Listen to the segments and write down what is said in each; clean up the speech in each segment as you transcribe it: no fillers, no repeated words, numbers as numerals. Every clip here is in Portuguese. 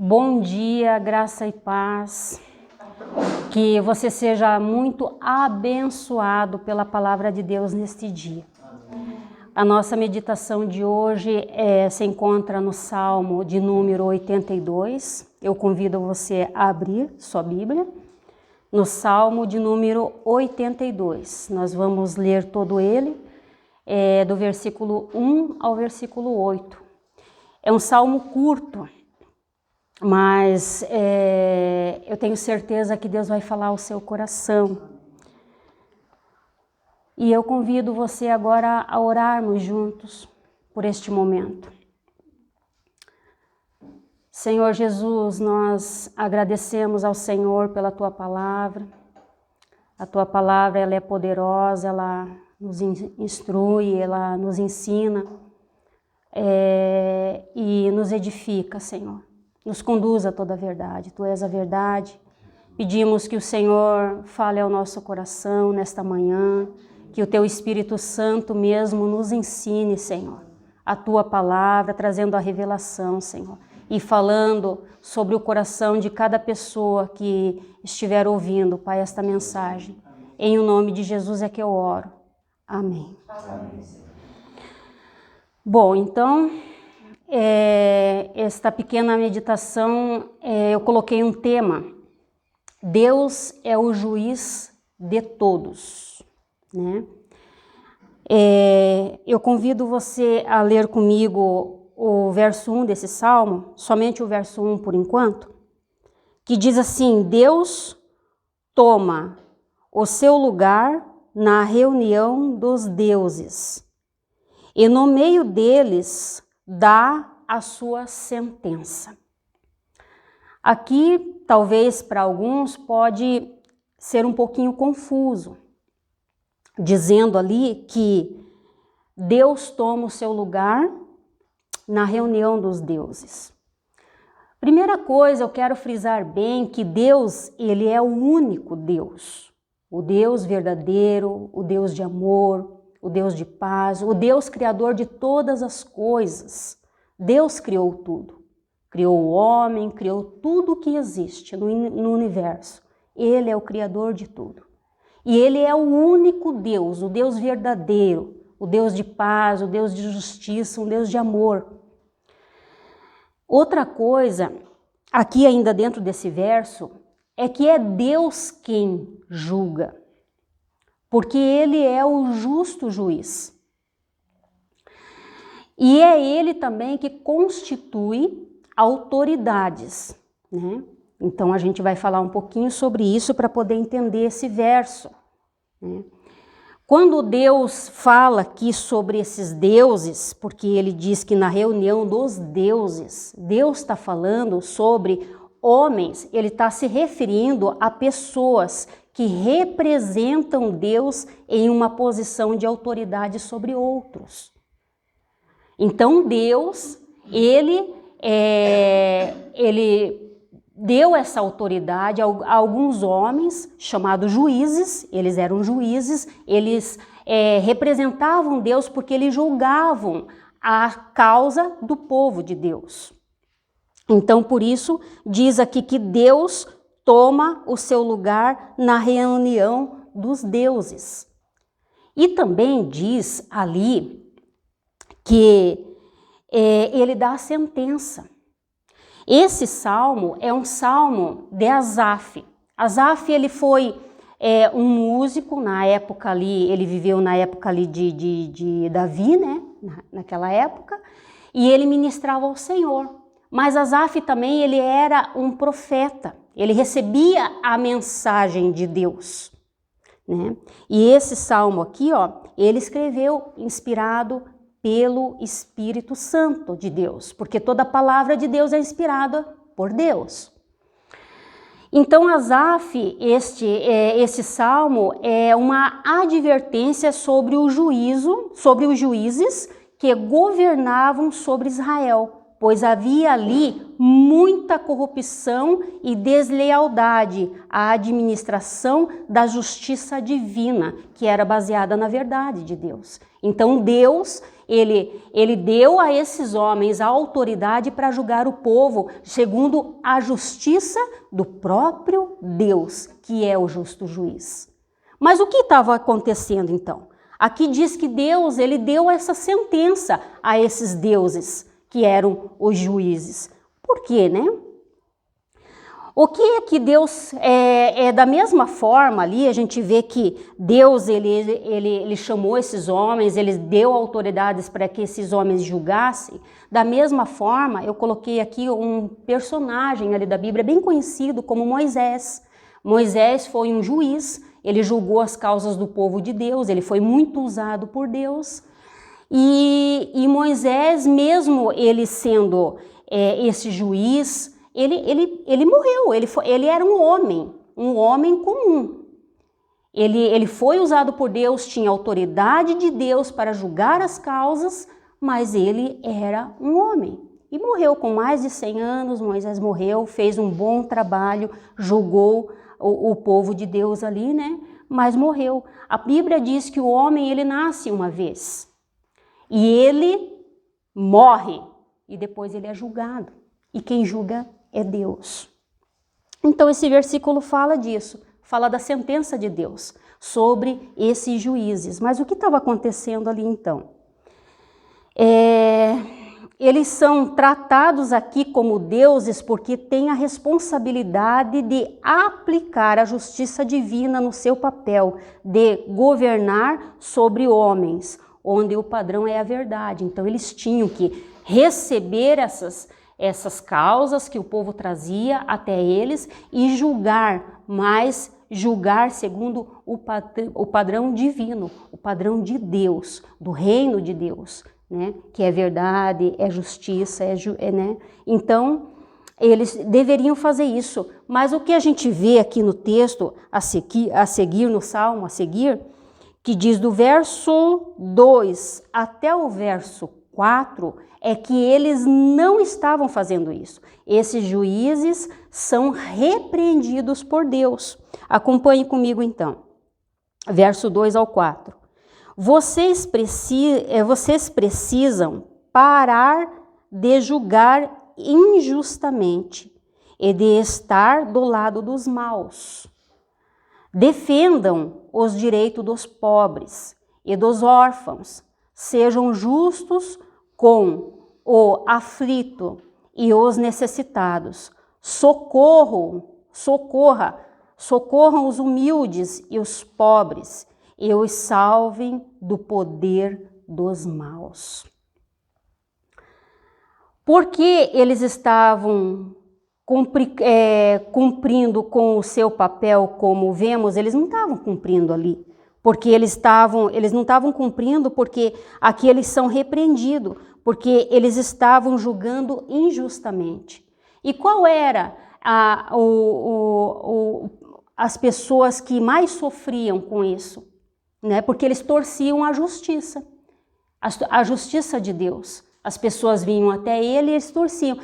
Bom dia, graça e paz. Que você seja muito abençoado pela palavra de Deus neste dia. A nossa meditação de hoje se encontra no Salmo de número 82. Eu convido você a abrir sua Bíblia. No Salmo de número 82. Nós vamos ler todo ele, do versículo 1 ao versículo 8. É um salmo curto, mas eu tenho certeza que Deus vai falar ao seu coração. E eu convido você agora a orarmos juntos por este momento. Senhor Jesus, nós agradecemos ao Senhor pela Tua palavra. A Tua palavra ela é poderosa, ela nos instrui, ela nos ensina e nos edifica, Senhor. Nos conduz a toda a verdade, Tu és a verdade. Pedimos que o Senhor fale ao nosso coração nesta manhã, que o Teu Espírito Santo mesmo nos ensine, Senhor, a Tua palavra, trazendo a revelação, Senhor, e falando sobre o coração de cada pessoa que estiver ouvindo, Pai, esta mensagem. Em o nome de Jesus é que eu oro. Amém. Amém. Bom, então, esta pequena meditação, eu coloquei um tema. Deus é o juiz de todos, né? Eu convido você a ler comigo o verso 1 desse salmo, somente o verso 1 por enquanto, que diz assim: Deus toma o seu lugar na reunião dos deuses e no meio deles dá a sua sentença. Aqui, talvez para alguns, pode ser um pouquinho confuso, dizendo ali que Deus toma o seu lugar na reunião dos deuses. Primeira coisa, eu quero frisar bem que Deus, ele é o único Deus. O Deus verdadeiro, o Deus de amor, o Deus de paz, o Deus criador de todas as coisas. Deus criou tudo. Criou o homem, criou tudo que existe no universo. Ele é o criador de tudo. E ele é o único Deus, o Deus verdadeiro, o Deus de paz, o Deus de justiça, um Deus de amor. Outra coisa, aqui ainda dentro desse verso, é que é Deus quem julga, porque Ele é o justo juiz. E é Ele também que constitui autoridades, né? Então a gente vai falar um pouquinho sobre isso para poder entender esse verso, né? Quando Deus fala aqui sobre esses deuses, porque ele diz que na reunião dos deuses, Deus está falando sobre homens, ele está se referindo a pessoas que representam Deus em uma posição de autoridade sobre outros. Então Deus, ele deu essa autoridade a alguns homens chamados juízes. Eles eram juízes, eles representavam Deus porque eles julgavam a causa do povo de Deus. Então, por isso, diz aqui que Deus toma o seu lugar na reunião dos deuses. E também diz ali que ele dá a sentença. Esse salmo é um salmo de Asaf. Asaf, ele foi um músico na época ali, ele viveu na época ali de Davi, né? Naquela época, e ele ministrava ao Senhor. Mas Asaf também, ele era um profeta, ele recebia a mensagem de Deus, né? E esse salmo aqui, ó, ele escreveu inspirado pelo Espírito Santo de Deus, porque toda a palavra de Deus é inspirada por Deus. Então, Asaf, esse salmo é uma advertência sobre o juízo, sobre os juízes que governavam sobre Israel, pois havia ali muita corrupção e deslealdade à administração da justiça divina, que era baseada na verdade de Deus. Então Deus, ele deu a esses homens a autoridade para julgar o povo segundo a justiça do próprio Deus, que é o justo juiz. Mas o que estava acontecendo então? Aqui diz que Deus, ele deu essa sentença a esses deuses, que eram os juízes. Por quê, né? O que é que Deus, da mesma forma ali, a gente vê que Deus, ele chamou esses homens, ele deu autoridades para que esses homens julgassem. Da mesma forma, eu coloquei aqui um personagem ali da Bíblia, bem conhecido como Moisés. Moisés foi um juiz, ele julgou as causas do povo de Deus, ele foi muito usado por Deus. E Moisés, mesmo ele sendo esse juiz, ele morreu, ele era um homem comum. Ele foi usado por Deus, tinha autoridade de Deus para julgar as causas, mas ele era um homem. E morreu com mais de 100 anos, Moisés morreu, fez um bom trabalho, julgou o povo de Deus ali, né? Mas morreu. A Bíblia diz que o homem, ele nasce uma vez. E ele morre, e depois ele é julgado. E quem julga é Deus. Então esse versículo fala disso, fala da sentença de Deus sobre esses juízes. Mas o que estava acontecendo ali então? Eles são tratados aqui como deuses porque têm a responsabilidade de aplicar a justiça divina no seu papel, de governar sobre homens, onde o padrão é a verdade. Então eles tinham que receber essas causas que o povo trazia até eles e julgar, mas julgar segundo o padrão divino, o padrão de Deus, do reino de Deus, né? Que é verdade, é justiça, né? Então eles deveriam fazer isso. Mas o que a gente vê aqui no texto, a seguir no Salmo, que diz do verso 2 até o verso 4, é que eles não estavam fazendo isso. Esses juízes são repreendidos por Deus. Acompanhe comigo então. Verso 2 ao 4. Vocês precisam parar de julgar injustamente e de estar do lado dos maus. Defendam os direitos dos pobres e dos órfãos. Sejam justos com o aflito e os necessitados. Socorram os humildes e os pobres, e os salvem do poder dos maus. Porque eles estavam cumprindo com o seu papel, como vemos, eles não estavam cumprindo ali. Porque eles não estavam cumprindo, porque aqui eles são repreendidos, porque eles estavam julgando injustamente. E qual era as pessoas que mais sofriam com isso? Né? Porque eles torciam a justiça de Deus. As pessoas vinham até ele e eles torciam.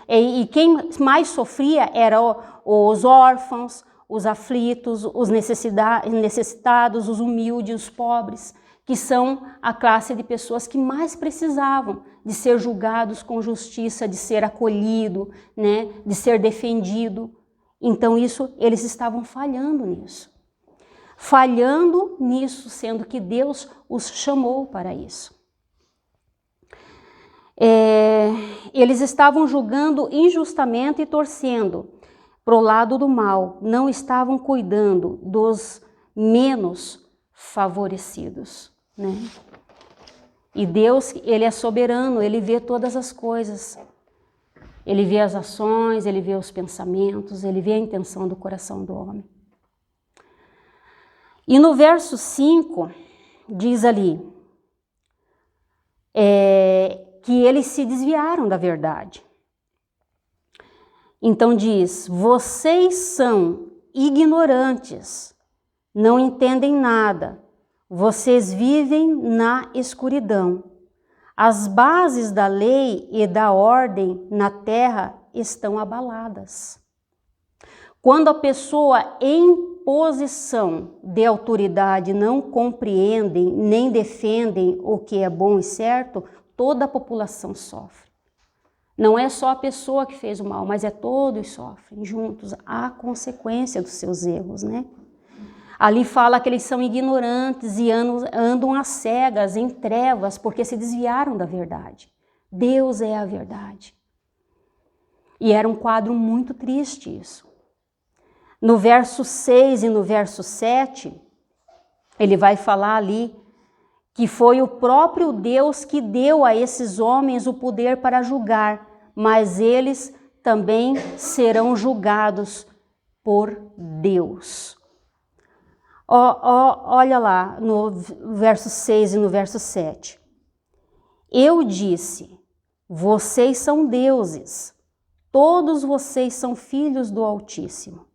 E quem mais sofria eram os órfãos, os aflitos, os necessitados, os humildes, os pobres, que são a classe de pessoas que mais precisavam de ser julgados com justiça, de ser acolhido, né, de ser defendido. Então eles estavam falhando nisso. Sendo que Deus os chamou para isso. Eles estavam julgando injustamente e torcendo para o lado do mal, não estavam cuidando dos menos favorecidos, né? E Deus, ele é soberano, ele vê todas as coisas. Ele vê as ações, ele vê os pensamentos, ele vê a intenção do coração do homem. E no verso 5, diz ali, que eles se desviaram da verdade. Então diz, vocês são ignorantes, não entendem nada, vocês vivem na escuridão. As bases da lei e da ordem na terra estão abaladas. Quando a pessoa em posição de autoridade não compreendem nem defendem o que é bom e certo, toda a população sofre. Não é só a pessoa que fez o mal, mas todos sofrem juntos a consequência dos seus erros, né? Ali fala que eles são ignorantes e andam às cegas, em trevas, porque se desviaram da verdade. Deus é a verdade. E era um quadro muito triste isso. No verso 6 e no verso 7, ele vai falar ali que foi o próprio Deus que deu a esses homens o poder para julgar, mas eles também serão julgados por Deus. Olha lá no verso 6 e no verso 7. Eu disse, vocês são deuses, todos vocês são filhos do Altíssimo,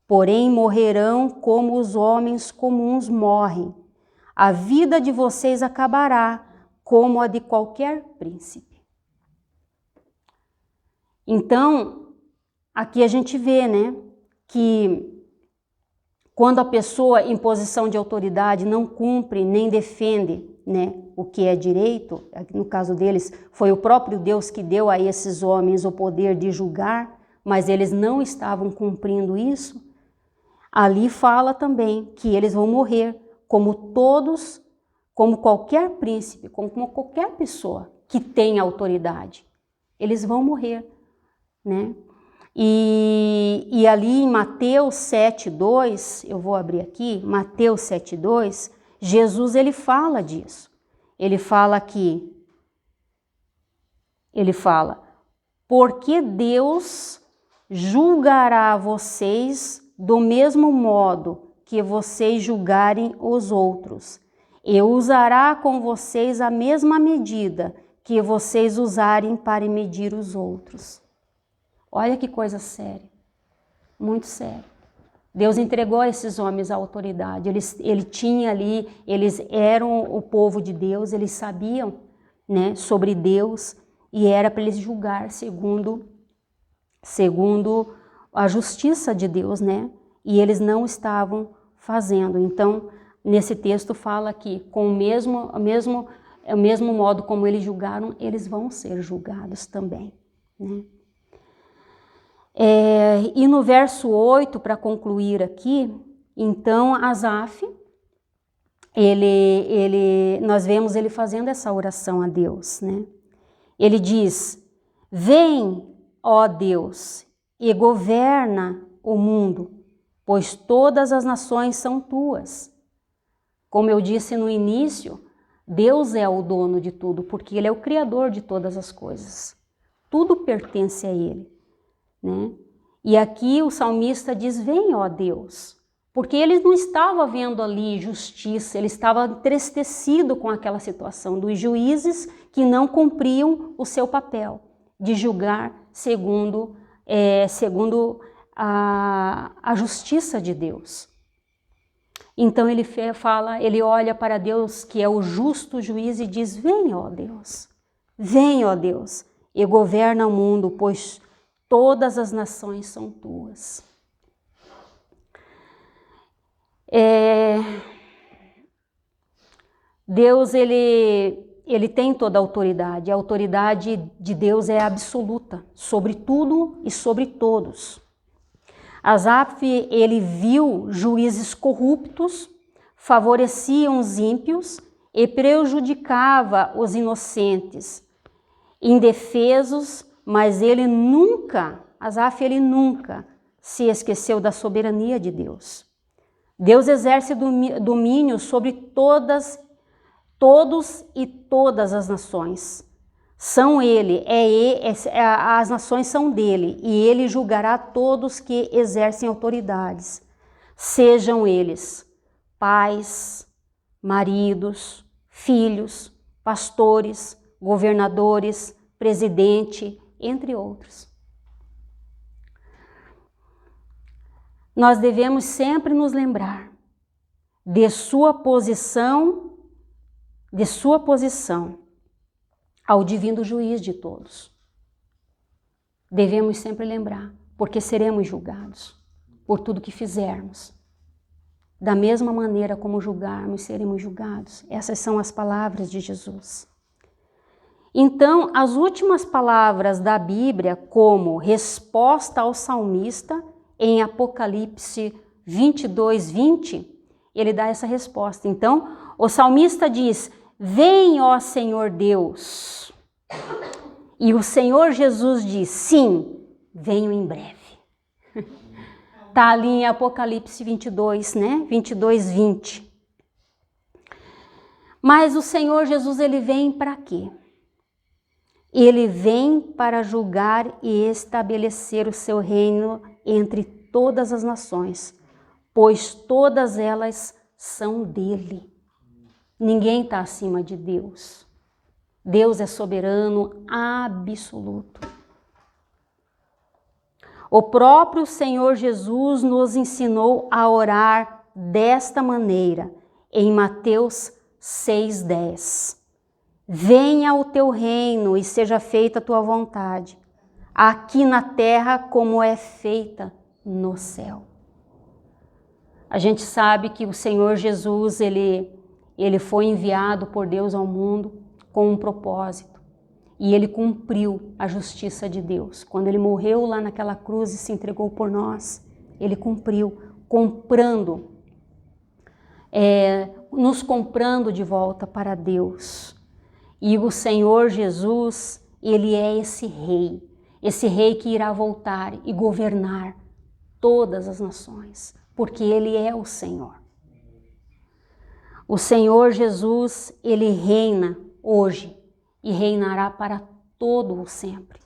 porém morrerão como os homens comuns morrem. A vida de vocês acabará como a de qualquer príncipe. Então, aqui a gente vê, né, que quando a pessoa em posição de autoridade não cumpre nem defende, né, o que é direito, no caso deles foi o próprio Deus que deu a esses homens o poder de julgar, mas eles não estavam cumprindo isso, ali fala também que eles vão morrer como todos, como qualquer príncipe, como qualquer pessoa que tenha autoridade. Eles vão morrer, né? E ali em Mateus 7:2, eu vou abrir aqui, Mateus 7:2, Jesus ele fala disso. Ele fala aqui, porque Deus julgará vocês do mesmo modo que vocês julgarem os outros, e usará com vocês a mesma medida que vocês usarem para medir os outros. Olha que coisa séria, muito séria. Deus entregou a esses homens a autoridade, ele tinha ali, eles eram o povo de Deus, eles sabiam, né, sobre Deus, e era para eles julgar segundo a justiça de Deus, né? E eles não estavam fazendo. Então, nesse texto fala que com o mesmo modo como eles julgaram, eles vão ser julgados também, né? E no verso 8, para concluir aqui, então Asaf, nós vemos ele fazendo essa oração a Deus, né? Ele diz, vem, ó Deus, e governa o mundo, pois todas as nações são tuas. Como eu disse no início, Deus é o dono de tudo, porque Ele é o Criador de todas as coisas. Tudo pertence a Ele, né? E aqui o salmista diz, vem, ó Deus, porque ele não estava vendo ali justiça, ele estava entristecido com aquela situação dos juízes que não cumpriam o seu papel de julgar segundo a justiça de Deus. Então ele olha para Deus, que é o justo juiz, e diz, vem, ó Deus, e governa o mundo, pois todas as nações são tuas. Deus, ele tem toda a autoridade de Deus é absoluta, sobre tudo e sobre todos. Asaf, ele viu juízes corruptos, favoreciam os ímpios e prejudicava os inocentes, indefesos, mas Asaf nunca se esqueceu da soberania de Deus. Deus exerce domínio sobre todos e todas as nações. As nações são dele, e ele julgará todos que exercem autoridades, sejam eles pais, maridos, filhos, pastores, governadores, presidente, entre outros. Nós devemos sempre nos lembrar de sua posição ao divino juiz de todos. Devemos sempre lembrar, porque seremos julgados por tudo que fizermos. Da mesma maneira como julgarmos, seremos julgados. Essas são as palavras de Jesus. Então, as últimas palavras da Bíblia, como resposta ao salmista, em Apocalipse 22:20, ele dá essa resposta. Então, o salmista diz: vem, ó Senhor Deus. E o Senhor Jesus diz: sim, venho em breve. Está ali em Apocalipse 22, né? 22:20. Mas o Senhor Jesus, ele vem para quê? Ele vem para julgar e estabelecer o seu reino entre todas as nações, pois todas elas são dele. Ninguém está acima de Deus. Deus é soberano absoluto. O próprio Senhor Jesus nos ensinou a orar desta maneira, em Mateus 6:10. Venha o teu reino e seja feita a tua vontade, aqui na terra como é feita no céu. A gente sabe que o Senhor Jesus, ele foi enviado por Deus ao mundo com um propósito. E ele cumpriu a justiça de Deus. Quando ele morreu lá naquela cruz e se entregou por nós, ele cumpriu, nos comprando de volta para Deus. E o Senhor Jesus, ele é esse rei que irá voltar e governar todas as nações, porque ele é o Senhor. O Senhor Jesus, ele reina hoje e reinará para todo o sempre.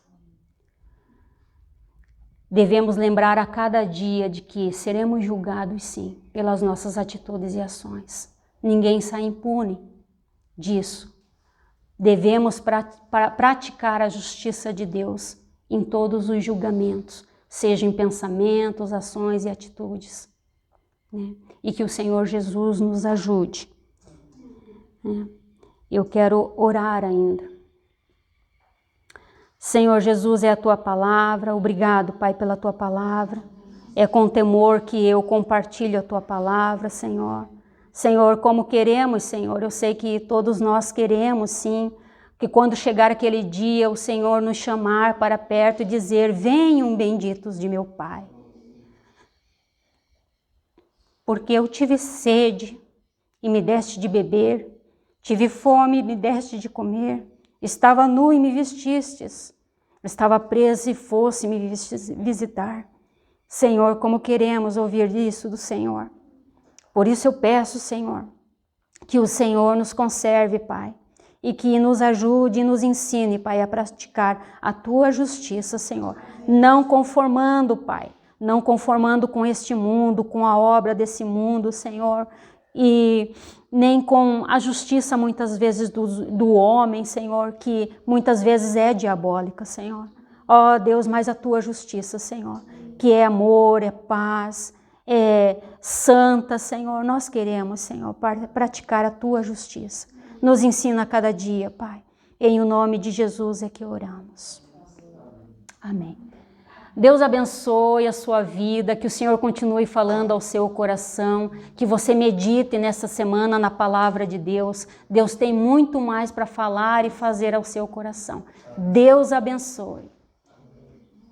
Devemos lembrar a cada dia de que seremos julgados, sim, pelas nossas atitudes e ações. Ninguém sai impune disso. Devemos praticar a justiça de Deus em todos os julgamentos, seja em pensamentos, ações e atitudes. Né? E que o Senhor Jesus nos ajude. Né? Eu quero orar ainda. Senhor Jesus, é a tua palavra. Obrigado, Pai, pela tua palavra. É com temor que eu compartilho a tua palavra, Senhor. Senhor, como queremos, Senhor, eu sei que todos nós queremos, sim, que quando chegar aquele dia, o Senhor nos chamar para perto e dizer: venham benditos de meu Pai. Porque eu tive sede e me deste de beber, tive fome e me deste de comer, estava nu e me vestistes, estava preso e fosse me visitar. Senhor, como queremos ouvir isso do Senhor. Por isso eu peço, Senhor, que o Senhor nos conserve, Pai, e que nos ajude e nos ensine, Pai, a praticar a tua justiça, Senhor. Não conformando, Pai, não conformando com este mundo, com a obra desse mundo, Senhor, e nem com a justiça muitas vezes do homem, Senhor, que muitas vezes é diabólica, Senhor. Ó Deus, mas a tua justiça, Senhor, que é amor, é paz, é santa, Senhor. Nós queremos, Senhor, praticar a tua justiça. Nos ensina a cada dia, Pai. Em o nome de Jesus é que oramos. Amém. Deus abençoe a sua vida, que o Senhor continue falando ao seu coração, que você medite nessa semana na palavra de Deus. Deus tem muito mais para falar e fazer ao seu coração. Deus abençoe.